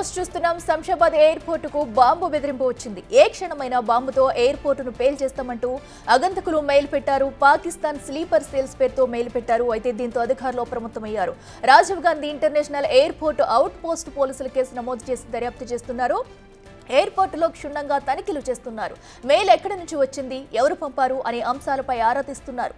చూస్తున్నాం శంషాబాద్ ఎయిర్పోర్ట్ కు బాంబు బెదిరింపు వచ్చింది. ఏ క్షణమైన బాంబుతో ఎయిర్పోర్ట్ ను పేల్చేస్తామంటూ అగంతకులు మెయిల్ పెట్టారు. పాకిస్తాన్ స్లీపర్ సెల్స్ పేరుతో మెయిల్ పెట్టారు. అయితే దీంతో అధికారులు అప్రమత్తమయ్యారు. Rajiv Gandhi international airport out post పోలీసులు కేసు నమోదు చేసి దర్యాప్తు చేస్తున్నారు. ఎయిర్పోర్టులో క్షుణ్ణంగా తనిఖీలు చేస్తున్నారు. మెయిల్ ఎక్కడి నుంచి వచ్చింది, ఎవరు పంపారు అనే అంశాలపై ఆరా తీస్తున్నారు.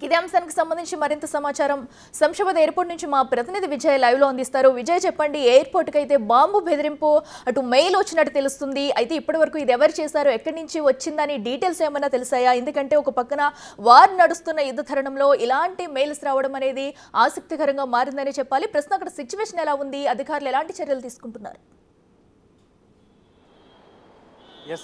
ఇదే అంశానికి సంబంధించి మరింత సమాచారం శంషాబాద్ ఎయిర్పోర్ట్ నుంచి మా ప్రతినిధి విజయ్ లైవ్ లో అందిస్తారు. విజయ్, చెప్పండి, ఎయిర్పోర్ట్ కి అయితే బాంబు బెదిరింపు అటు మెయిల్ వచ్చినట్టు తెలుస్తుంది. అయితే ఇప్పటి వరకు ఇది ఎవరు చేశారో, ఎక్కడి నుంచి వచ్చిందని డీటెయిల్స్ ఏమైనా తెలిసాయా? ఎందుకంటే ఒక పక్కన వార్ నడుస్తున్న యుద్ధ తరుణంలో ఇలాంటి మెయిల్స్ రావడం అనేది ఆసక్తికరంగా మారిందని చెప్పాలి. ప్రస్తుతం అక్కడ సిచ్యువేషన్ ఎలా ఉంది, అధికారులు ఎలాంటి చర్యలు తీసుకుంటున్నారు?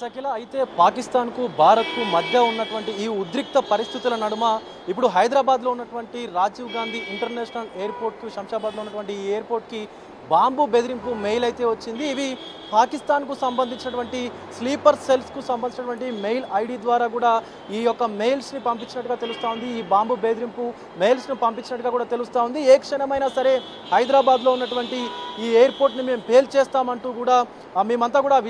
అఖిల, అయితే పాకిస్తాన్కు భారత్కు మధ్య ఉన్నటువంటి ఈ ఉద్రిక్త పరిస్థితుల నడుమ ఇప్పుడు హైదరాబాద్లో ఉన్నటువంటి రాజీవ్ గాంధీ ఇంటర్నేషనల్ ఎయిర్పోర్ట్కు, శంషాబాద్లో ఉన్నటువంటి ఈ ఎయిర్పోర్ట్కి బాంబు బెదిరింపు మెయిల్ అయితే వచ్చింది. ఇవి పాకిస్తాన్కు సంబంధించినటువంటి స్లీపర్ సెల్స్కు సంబంధించినటువంటి మెయిల్ ఐడి ద్వారా కూడా ఈ యొక్క మెయిల్స్ని పంపించినట్టుగా తెలుస్తూ ఉంది. ఈ బాంబు బెదిరింపు మెయిల్స్ను పంపించినట్టుగా కూడా తెలుస్తూ ఉంది. ఏ క్షణమైనా సరే హైదరాబాద్లో ఉన్నటువంటి ఈ ఎయిర్పోర్ట్ని మేము పేల్చేస్తామంటూ కూడా మేమంతా కూడా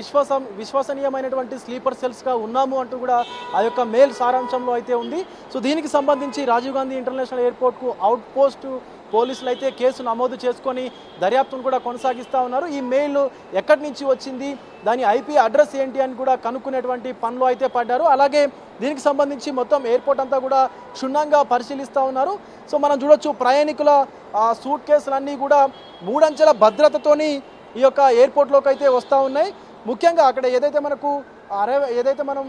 విశ్వసనీయమైనటువంటి స్లీపర్ సెల్స్గా ఉన్నాము అంటూ కూడా ఆ యొక్క మెయిల్ సారాంశంలో అయితే ఉంది. సో దీనికి సంబంధించి రాజీవ్ గాంధీ ఇంటర్నేషనల్ ఎయిర్పోర్ట్కు అవుట్ పోస్ట్ పోలీసులు అయితే కేసు నమోదు చేసుకొని దర్యాప్తును కూడా కొనసాగిస్తూ ఉన్నారు. ఈ మెయిల్ ఎక్కడి నుంచి వచ్చింది, దాని ఐపీ అడ్రస్ ఏంటి అని కూడా కనుక్కునేటువంటి పనిలో అయితే పడ్డారు. అలాగే దీనికి సంబంధించి మొత్తం ఎయిర్పోర్ట్ అంతా కూడా క్షుణ్ణంగా పరిశీలిస్తూ ఉన్నారు. సో మనం చూడొచ్చు, ప్రయాణికుల సూట్ కేసులన్నీ కూడా 3 అంచెల భద్రతతోని ఈ యొక్క ఎయిర్పోర్ట్లోకి అయితే వస్తూ ఉన్నాయి. ముఖ్యంగా అక్కడ ఏదైతే మనం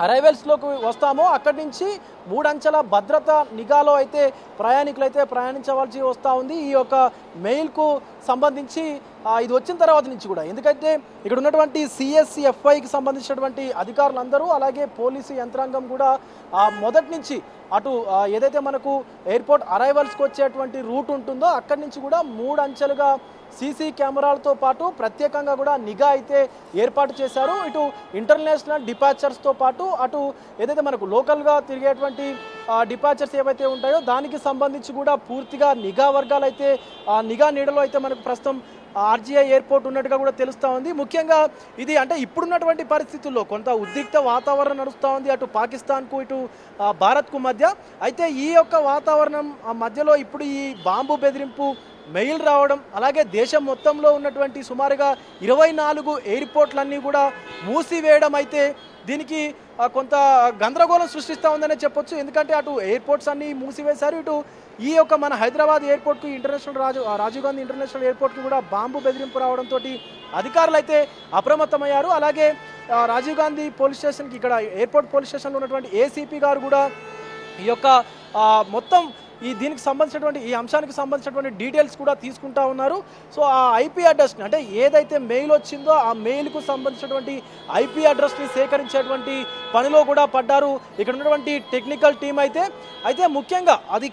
అరైవల్స్లోకి వస్తామో అక్కడి నుంచి 3 అంచెల భద్రత నిఘాలో అయితే ప్రయాణికులు అయితే ప్రయాణించవలసి వస్తూ ఉంది. ఈ యొక్క మెయిల్కు సంబంధించి ఇది వచ్చిన తర్వాత నుంచి కూడా, ఎందుకంటే ఇక్కడ ఉన్నటువంటి CSCFIకి సంబంధించినటువంటి అధికారులందరూ అలాగే పోలీసు యంత్రాంగం కూడా మొదటి నుంచి అటు ఏదైతే మనకు ఎయిర్పోర్ట్ అరైవల్స్కి వచ్చేటువంటి రూట్ ఉంటుందో అక్కడి నుంచి కూడా 3 అంచెలుగా సీసీ కెమెరాలతో పాటు ప్రత్యేకంగా కూడా నిఘా అయితే ఏర్పాటు చేశారు. ఇటు ఇంటర్నేషనల్ డిపార్చర్స్తో పాటు అటు ఏదైతే మనకు లోకల్గా తిరిగేటువంటి డిపార్చర్స్ ఏవైతే ఉంటాయో దానికి సంబంధించి కూడా పూర్తిగా నిఘా వర్గాలు అయితే నిఘా నీడలో అయితే మనకు ప్రస్తుతం RGI ఎయిర్పోర్ట్ ఉన్నట్టుగా కూడా తెలుస్తూ ఉంది. ముఖ్యంగా ఇది అంటే ఇప్పుడున్నటువంటి పరిస్థితుల్లో కొంత ఉద్రిక్త వాతావరణం నడుస్తూ ఉంది అటు పాకిస్తాన్కు ఇటు భారత్కు మధ్య. అయితే ఈ యొక్క వాతావరణం మధ్యలో ఇప్పుడు ఈ బాంబు బెదిరింపు మెయిల్ రావడం, అలాగే దేశం మొత్తంలో ఉన్నటువంటి సుమారుగా 24 ఎయిర్పోర్ట్లన్నీ కూడా మూసివేయడం అయితే దీనికి కొంత గందరగోళం సృష్టిస్తూ ఉందనే చెప్పొచ్చు. ఎందుకంటే అటు ఎయిర్పోర్ట్స్ అన్నీ మూసివేశారు, ఇటు ఈ యొక్క మన హైదరాబాద్ ఎయిర్పోర్ట్కు రాజీవ్ గాంధీ ఇంటర్నేషనల్ ఎయిర్పోర్ట్కి కూడా బాంబు బెదిరింపు రావడంతో అధికారులు అయితే అప్రమత్తమయ్యారు. అలాగే రాజీవ్ గాంధీ పోలీస్ స్టేషన్కి, ఇక్కడ ఎయిర్పోర్ట్ పోలీస్ స్టేషన్లో ఉన్నటువంటి ACP గారు కూడా ఈ యొక్క మొత్తం దీనికి సంబంధించినటువంటి ఈ అంశానికి సంబంధించినటువంటి డీటెయిల్స్ కూడా తీసుకుంటా ఉన్నారు. సో ఆ ఐపీ అడ్రస్ని, అంటే ఏదైతే మెయిల్ వచ్చిందో ఆ మెయిల్కు సంబంధించినటువంటి ఐపీ అడ్రస్ని సేకరించేటువంటి పనిలో కూడా పడ్డారు ఇక్కడ ఉన్నటువంటి టెక్నికల్ టీం అయితే ముఖ్యంగా అది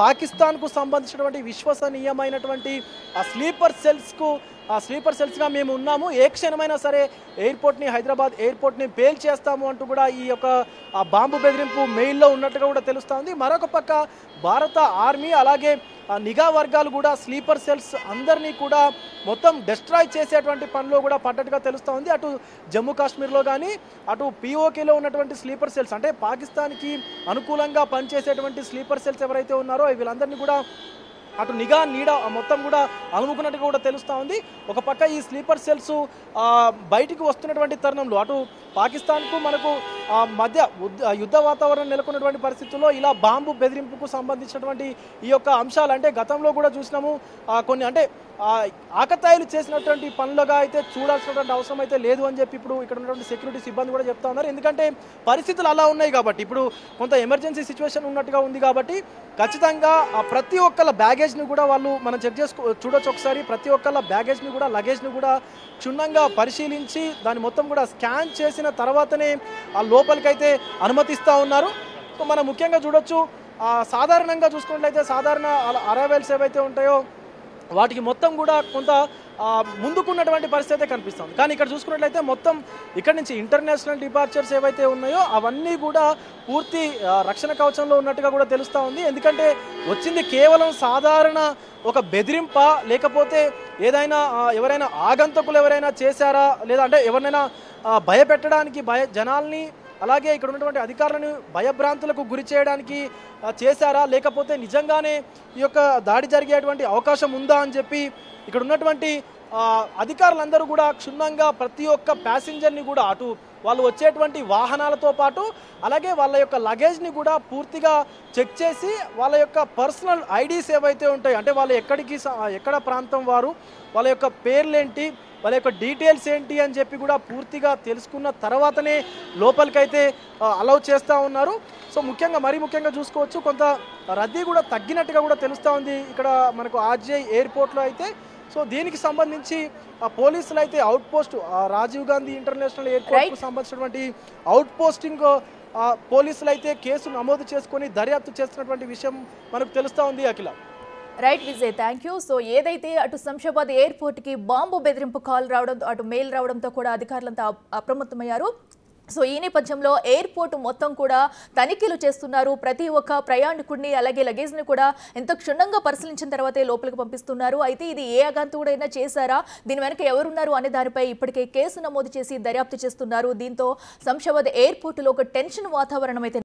పాకిస్తాన్కు సంబంధించినటువంటి విశ్వసనీయమైనటువంటి ఆ స్లీపర్ సెల్స్గా మేము ఉన్నాము, ఏ క్షణమైనా సరే హైదరాబాద్ ఎయిర్పోర్ట్ని పేల్చేస్తాము అంటూ కూడా ఈ యొక్క బాంబు బెదిరింపు మెయిల్లో ఉన్నట్టుగా కూడా తెలుస్తూ ఉంది. మరొక పక్క భారత ఆర్మీ అలాగే నిఘా వర్గాలు కూడా స్లీపర్ సెల్స్ అందరినీ కూడా మొత్తం డిస్ట్రాయ్ చేసేటువంటి పనిలో కూడా పడ్డట్టుగా తెలుస్తూ ఉంది. అటు జమ్మూ కాశ్మీర్లో కానీ అటు POKలో ఉన్నటువంటి స్లీపర్ సెల్స్, అంటే పాకిస్తాన్కి అనుకూలంగా పనిచేసేటువంటి స్లీపర్ సెల్స్ ఎవరైతే ఉన్నారో వీళ్ళందరినీ కూడా అటు నిఘా నీడ మొత్తం కూడా అలుముకున్నట్టుగా కూడా తెలుస్తూ ఉంది. ఒక పక్క ఈ స్లీపర్ సెల్స్ బయటికి వస్తున్నటువంటి తరుణంలో అటు పాకిస్తాన్కు మనకు మధ్య యుద్ధ వాతావరణం నెలకొన్నటువంటి పరిస్థితుల్లో ఇలా బాంబు బెదిరింపుకు సంబంధించినటువంటి ఈ యొక్క అంశాలు, అంటే గతంలో కూడా చూసినాము కొన్ని, అంటే ఆకతాయిలు చేసినటువంటి పనులుగా అయితే చూడాల్సినటువంటి అవసరం అయితే లేదు అని చెప్పి ఇప్పుడు ఇక్కడ ఉన్నటువంటి సెక్యూరిటీ సిబ్బంది కూడా చెప్తా ఉన్నారు. ఎందుకంటే పరిస్థితులు అలా ఉన్నాయి కాబట్టి, ఇప్పుడు కొంత ఎమర్జెన్సీ సిచ్యువేషన్ ఉన్నట్టుగా ఉంది కాబట్టి ఖచ్చితంగా ప్రతి ఒక్కళ్ళ బ్యాగేజ్ని కూడా మనం చెక్ చూడొచ్చు ఒకసారి. ప్రతి ఒక్కళ్ళ బ్యాగేజ్ని కూడా, లగేజ్ని కూడా క్షుణ్ణంగా పరిశీలించి దాన్ని మొత్తం కూడా స్కాన్ చేసిన తర్వాతనే ఆ లోపలికైతే అనుమతిస్తూ ఉన్నారు. సో మనం ముఖ్యంగా చూడొచ్చు, సాధారణంగా చూసుకున్నట్లయితే సాధారణ అరైవల్స్ ఏవైతే ఉంటాయో వాటికి మొత్తం కూడా కొంత ముందుకున్నటువంటి పరిస్థితి అయితే కనిపిస్తుంది. కానీ ఇక్కడ చూసుకున్నట్లయితే మొత్తం ఇక్కడ నుంచి ఇంటర్నేషనల్ డిపార్చర్స్ ఏవైతే ఉన్నాయో అవన్నీ కూడా పూర్తి రక్షణ కవచంలో ఉన్నట్టుగా కూడా తెలుస్తూ ఉంది. ఎందుకంటే వచ్చింది కేవలం సాధారణ ఒక బెదిరింప, లేకపోతే ఏదైనా ఎవరైనా ఆగంతకులు ఎవరైనా చేశారా, లేదా అంటే ఎవరినైనా భయపెట్టడానికి జనాల్ని అలాగే ఇక్కడ ఉన్నటువంటి అధికారులను భయభ్రాంతులకు గురి చేయడానికి చేశారా, లేకపోతే నిజంగానే ఈ యొక్క దాడి జరిగేటువంటి అవకాశం ఉందా అని చెప్పి ఇక్కడ ఉన్నటువంటి అధికారులందరూ కూడా క్షుణ్ణంగా ప్రతి ఒక్క ప్యాసింజర్ని కూడా అటు వాళ్ళు వచ్చేటువంటి వాహనాలతో పాటు అలాగే వాళ్ళ యొక్క లగేజ్ని కూడా పూర్తిగా చెక్ చేసి వాళ్ళ యొక్క పర్సనల్ ఐడీస్ ఏవైతే ఉంటాయి, అంటే వాళ్ళు ఎక్కడ ప్రాంతం వారు, వాళ్ళ యొక్క పేర్లేంటి, వాళ్ళ యొక్క డీటెయిల్స్ ఏంటి అని చెప్పి కూడా పూర్తిగా తెలుసుకున్న తర్వాతనే లోపలికైతే అలౌ చేస్తూ ఉన్నారు. సో మరీ ముఖ్యంగా చూసుకోవచ్చు, కొంత రద్దీ కూడా తగ్గినట్టుగా కూడా తెలుస్తూ ఉంది ఇక్కడ మనకు ఆర్జీఐ ఎయిర్పోర్ట్లో అయితే. సో దీనికి సంబంధించి పోలీసులు అయితే out post Rajiv Gandhi international ఎయిర్పోర్ట్కు సంబంధించినటువంటి అవుట్ పోస్టింగ్ పోలీసులు అయితే కేసు నమోదు చేసుకొని దర్యాప్తు చేస్తున్నటువంటి విషయం మనకు తెలుస్తూ ఉంది. Akhila. Right Vijay, thank you. So ఏదైతే అటు శంషాబాద్ ఎయిర్పోర్ట్కి బాంబు బెదిరింపు కాల్ రావడంతో అటు మెయిల్ రావడంతో కూడా అధికారులంతా అప్రమత్తమయ్యారు. సో ఈ నేపథ్యంలో ఎయిర్పోర్ట్ మొత్తం కూడా తనిఖీలు చేస్తున్నారు. ప్రతి ఒక్క ప్రయాణికుడిని అలాగే లగేజ్ని కూడా ఎంతో క్షుణ్ణంగా పరిశీలించిన తర్వాతే లోపలికి పంపిస్తున్నారు. అయితే ఇది ఏ అగాంతుడైనా చేశారా, దీని వెనక ఎవరున్నారు అనే దానిపై ఇప్పటికే కేసు నమోదు చేసి దర్యాప్తు చేస్తున్నారు. దీంతో శంషాబాద్ ఎయిర్పోర్టులో ఒక టెన్షన్ వాతావరణం అయితే